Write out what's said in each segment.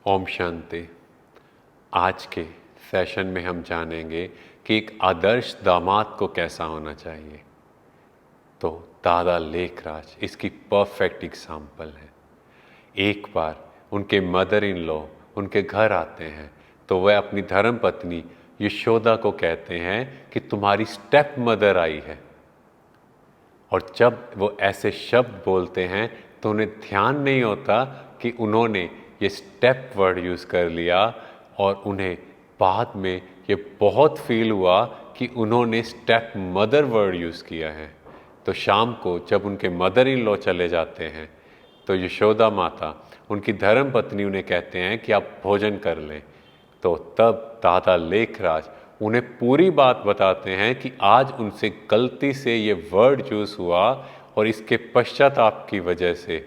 ओम शांति। आज के सेशन में हम जानेंगे कि एक आदर्श दामाद को कैसा होना चाहिए। तो दादा लेखराज इसकी परफेक्ट एग्जाम्पल है। एक बार उनके मदर इन लॉ उनके घर आते हैं तो वह अपनी धर्म पत्नी यशोदा को कहते हैं कि तुम्हारी स्टेप मदर आई है। और जब वो ऐसे शब्द बोलते हैं तो उन्हें ध्यान नहीं होता कि उन्होंने ये स्टेप वर्ड यूज़ कर लिया, और उन्हें बाद में ये बहुत फील हुआ कि उन्होंने स्टेप मदर वर्ड यूज़ किया है। तो शाम को जब उनके मदर इन लॉ चले जाते हैं तो यशोदा माता उनकी धर्म पत्नी उन्हें कहते हैं कि आप भोजन कर लें। तो तब दादा लेखराज उन्हें पूरी बात बताते हैं कि आज उनसे गलती से ये वर्ड यूज़ हुआ और इसके पश्चाताप की वजह से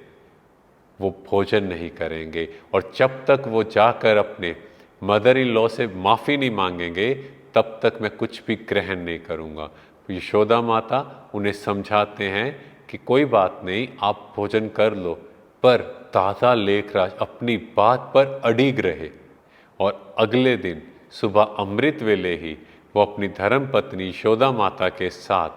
वो भोजन नहीं करेंगे, और जब तक वो जाकर अपने मदर इन लॉ से माफ़ी नहीं मांगेंगे तब तक मैं कुछ भी ग्रहण नहीं करूँगा। यशोदा माता उन्हें समझाते हैं कि कोई बात नहीं, आप भोजन कर लो। पर दादा लेखराज अपनी बात पर अडिग रहे, और अगले दिन सुबह अमृत वेले ही वो अपनी धर्म पत्नी यशोदा माता के साथ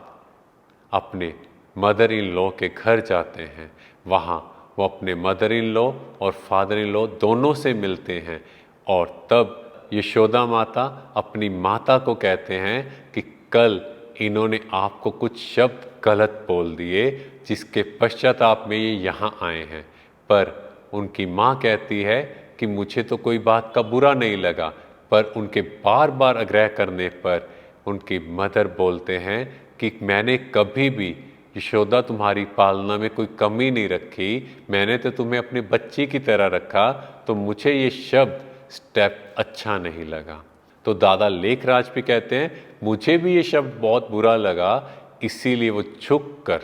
अपने मदर इन लॉ के घर जाते हैं। वहाँ वो अपने मदर इन लॉ और फादर इन लॉ दोनों से मिलते हैं, और तब यशोदा माता अपनी माता को कहते हैं कि कल इन्होंने आपको कुछ शब्द गलत बोल दिए जिसके पश्चाताप में ये यहाँ आए हैं। पर उनकी माँ कहती है कि मुझे तो कोई बात का बुरा नहीं लगा, पर उनके बार बार आग्रह करने पर उनकी मदर बोलते हैं कि मैंने कभी भी यशोदा तुम्हारी पालना में कोई कमी नहीं रखी, मैंने तो तुम्हें अपने बच्ची की तरह रखा, तो मुझे ये शब्द स्टेप अच्छा नहीं लगा। तो दादा लेखराज भी कहते हैं मुझे भी ये शब्द बहुत बुरा लगा, इसीलिए वो झुक कर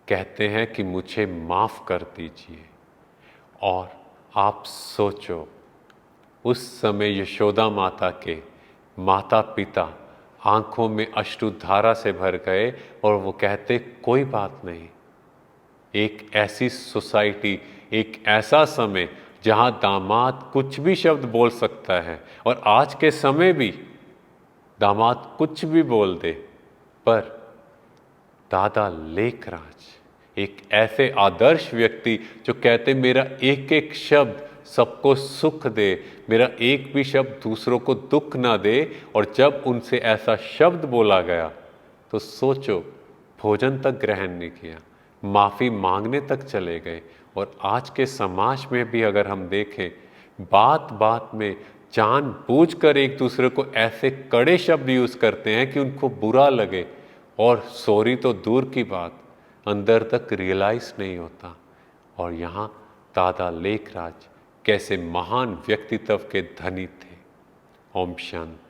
कहते हैं कि मुझे माफ़ कर दीजिए। और आप सोचो, उस समय यशोदा माता के माता पिता आंखों में अश्रुधारा से भर गए, और वो कहते कोई बात नहीं। एक ऐसी सोसाइटी, एक ऐसा समय जहां दामाद कुछ भी शब्द बोल सकता है, और आज के समय भी दामाद कुछ भी बोल दे, पर दादा लेखराज एक ऐसे आदर्श व्यक्ति जो कहते मेरा एक एक शब्द सबको सुख दे, मेरा एक भी शब्द दूसरों को दुख ना दे। और जब उनसे ऐसा शब्द बोला गया तो सोचो, भोजन तक ग्रहण नहीं किया, माफ़ी मांगने तक चले गए। और आज के समाज में भी अगर हम देखें, बात बात में जानबूझकर एक दूसरे को ऐसे कड़े शब्द यूज़ करते हैं कि उनको बुरा लगे, और सॉरी तो दूर की बात, अंदर तक रियलाइज़ नहीं होता। और यहाँ दादा लेखराज कैसे महान व्यक्तित्व के धनी थे। ओम शांति।